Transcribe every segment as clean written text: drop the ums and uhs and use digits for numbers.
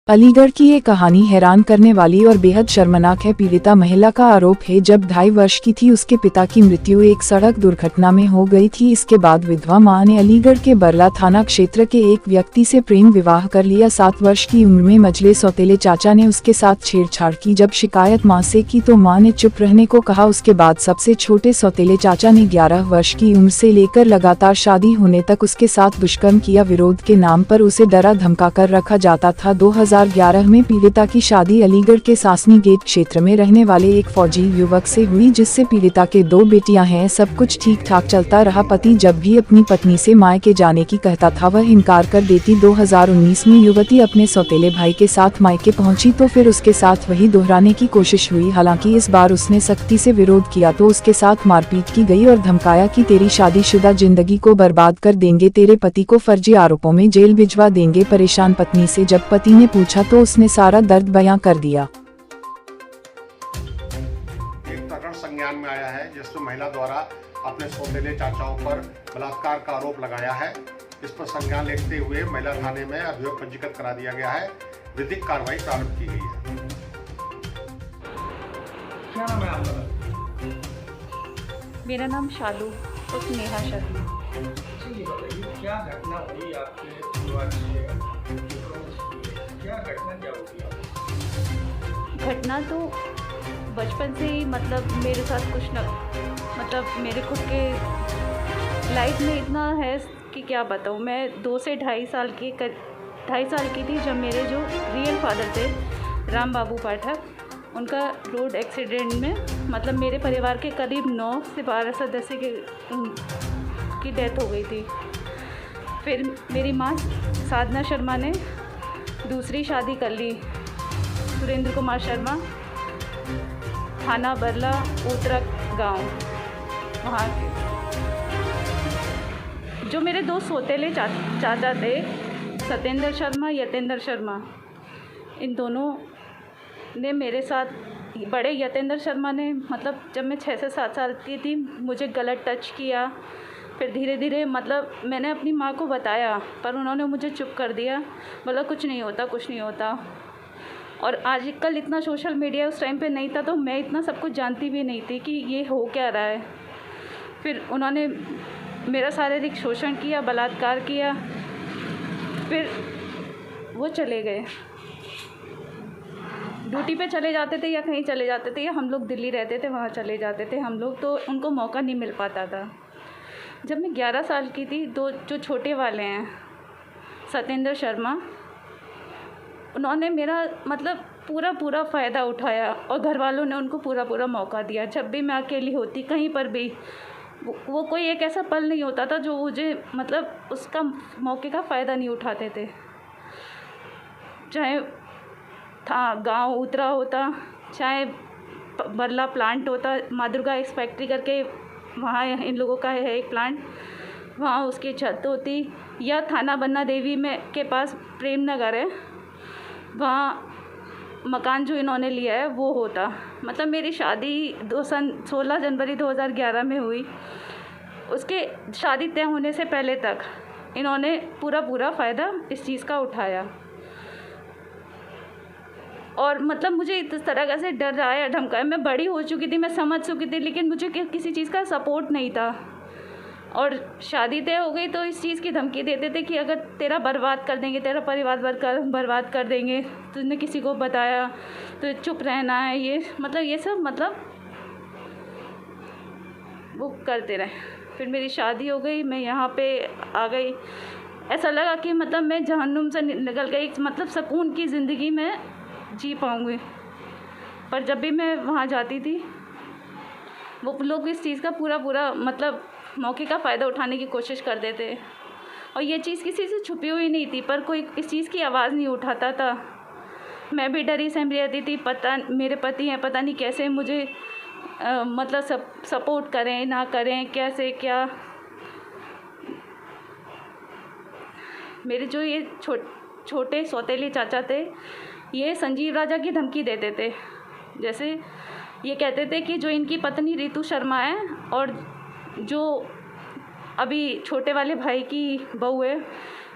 अलीगढ़ की ये कहानी हैरान करने वाली और बेहद शर्मनाक है। पीड़िता महिला का आरोप है जब 2.5 वर्ष की थी उसके पिता की मृत्यु एक सड़क दुर्घटना में हो गई थी। इसके बाद विधवा मां ने अलीगढ़ के बरला थाना क्षेत्र के एक व्यक्ति से प्रेम विवाह कर लिया। 7 वर्ष की उम्र में मझले सौतेले चाचा ने उसके साथ छेड़छाड़ की। जब शिकायत मां से की तो मां ने चुप रहने को कहा। उसके बाद सबसे छोटे सौतेले चाचा ने 11 वर्ष की उम्र से लेकर लगातार शादी होने तक उसके साथ दुष्कर्म किया। विरोध के नाम पर उसे डरा धमका कर रखा जाता था। 2011 में पीड़िता की शादी अलीगढ़ के सासनी गेट क्षेत्र में रहने वाले एक फौजी युवक से हुई, जिससे पीड़िता के 2 बेटियां हैं। सब कुछ ठीक ठाक चलता रहा। पति जब भी अपनी पत्नी से मायके जाने की कहता था वह इनकार कर देती। 2019 में युवती अपने सौतेले भाई के साथ मायके पहुंची तो फिर उसके साथ वही दोहराने की कोशिश हुई। हालांकि इस बार उसने सख्ती से विरोध किया तो उसके साथ मारपीट की गई और धमकाया कि तेरी शादीशुदा जिंदगी को बर्बाद कर देंगे, तेरे पति को फर्जी आरोपों में जेल भिजवा देंगे। परेशान पत्नी से जब पति ने पूछा तो उसने सारा दर्द बयां कर दिया। एक प्रकरण संज्ञान में आया है जिसमें महिला द्वारा अपने सौतेले चाचाओं पर बलात्कार का आरोप लगाया है। इस पर संज्ञान लेते हुए महिला थाने में अभियोग पंजीकृत करा दिया गया है। विधिक कार्रवाई प्रारंभ की गई है। क्या नाम है आपका? मेरा नाम शालू उर्फ नेहा शर्मा। ये बताइए क्या घटना हुई आपके परिवार से? क्या घटना क्या हुई? घटना तो बचपन से ही मतलब मेरे साथ कुछ न मतलब मेरे खुद के लाइफ में इतना है कि क्या बताऊँ। मैं 2 से 2.5 साल की थी जब मेरे जो रियल फादर थे राम बाबू पाठक, उनका रोड एक्सीडेंट में मतलब मेरे परिवार के करीब 9 से 12 सदस्य की डेथ हो गई थी। फिर मेरी माँ साधना शर्मा ने दूसरी शादी कर ली, सुरेंद्र कुमार शर्मा, थाना बरला उतरक गांव वहाँ के। जो मेरे 2 सौतेले चाचा थे सत्येंद्र शर्मा, यतेंद्र शर्मा, इन दोनों ने मेरे साथ, बड़े यतेंद्र शर्मा ने मतलब जब मैं 6 से 7 साल की थी मुझे गलत टच किया। फिर धीरे धीरे मतलब मैंने अपनी माँ को बताया पर उन्होंने मुझे चुप कर दिया, बोला कुछ नहीं होता कुछ नहीं होता। और आजकल इतना सोशल मीडिया उस टाइम पे नहीं था तो मैं इतना सब कुछ जानती भी नहीं थी कि ये हो क्या रहा है। फिर उन्होंने मेरा शारीरिक शोषण किया, बलात्कार किया। फिर वो चले गए, ड्यूटी पे चले जाते थे या कहीं चले जाते थे, या हम लोग दिल्ली रहते थे वहाँ चले जाते थे हम लोग, तो उनको मौका नहीं मिल पाता था। जब मैं 11 साल की थी, 2 जो छोटे वाले हैं सत्येंद्र शर्मा, उन्होंने मेरा मतलब पूरा फ़ायदा उठाया और घर वालों ने उनको पूरा मौका दिया। जब भी मैं अकेली होती कहीं पर भी, वो कोई एक ऐसा पल नहीं होता था जो मुझे मतलब उसका मौके का फ़ायदा नहीं उठाते थे। चाहे था गांव उतरा होता, चाहे बरला प्लांट होता, माँ दुर्गा एक्स फैक्ट्री करके वहाँ इन लोगों का है एक प्लांट, वहाँ उसकी छत होती, या थाना बन्ना देवी में के पास प्रेम नगर है, वहाँ मकान जो इन्होंने लिया है वो होता। मतलब मेरी शादी 16 जनवरी 2011 में हुई। उसके शादी तय होने से पहले तक इन्होंने पूरा फ़ायदा इस चीज़ का उठाया। और मतलब मुझे इस तरह से डराया धमकाया। मैं बड़ी हो चुकी थी, मैं समझ चुकी थी, लेकिन मुझे किसी चीज़ का सपोर्ट नहीं था। और शादी तय हो गई तो इस चीज़ की धमकी देते थे कि अगर तेरा बर्बाद कर देंगे, तेरा परिवार बर्बाद कर देंगे, तुमने किसी को बताया तो चुप रहना है। ये सब मतलब वो करते रहे। फिर मेरी शादी हो गई, मैं यहाँ पे आ गई। ऐसा लगा कि मतलब मैं जहन्नुम से निकल गई, मतलब सुकून की ज़िंदगी में जी पाऊँगी। पर जब भी मैं वहाँ जाती थी वो लोग इस चीज़ का पूरा मतलब मौके का फ़ायदा उठाने की कोशिश करते थे। और ये चीज़ किसी से छुपी हुई नहीं थी, पर कोई इस चीज़ की आवाज़ नहीं उठाता था। मैं भी डरी सहमी रहती थी, पता मेरे पति हैं, पता नहीं कैसे मुझे मतलब सपोर्ट करें ना करें, कैसे क्या। मेरे जो ये छोटे सौतेले चाचा थे ये संजीव राजा की धमकी देते थे। जैसे ये कहते थे कि जो इनकी पत्नी रितु शर्मा है और जो अभी छोटे वाले भाई की बहू है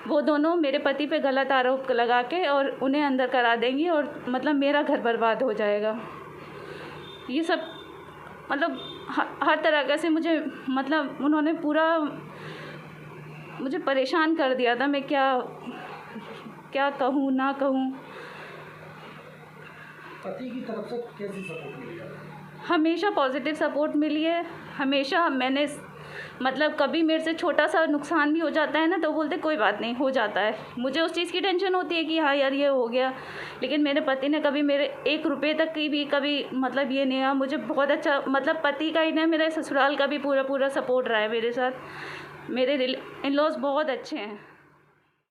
वो दोनों मेरे पति पे गलत आरोप लगा के और उन्हें अंदर करा देंगी और मतलब मेरा घर बर्बाद हो जाएगा। ये सब मतलब हर तरह से मुझे मतलब उन्होंने पूरा मुझे परेशान कर दिया था। मैं क्या कहूँ ना कहूँ। पति की तरफ से कैसी सपोर्ट मिली है? हमेशा पॉजिटिव सपोर्ट मिली है। हमेशा मैंने मतलब कभी मेरे से छोटा सा नुकसान भी हो जाता है ना तो बोलते कोई बात नहीं, हो जाता है। मुझे उस चीज़ की टेंशन होती है कि हाँ यार ये हो गया, लेकिन मेरे पति ने कभी मेरे 1 रुपये तक की भी कभी मतलब ये नहीं है। मुझे बहुत अच्छा मतलब पति का ही नहीं, मेरे ससुराल का भी पूरा सपोर्ट रहा है मेरे साथ। मेरे इन लॉज बहुत अच्छे हैं।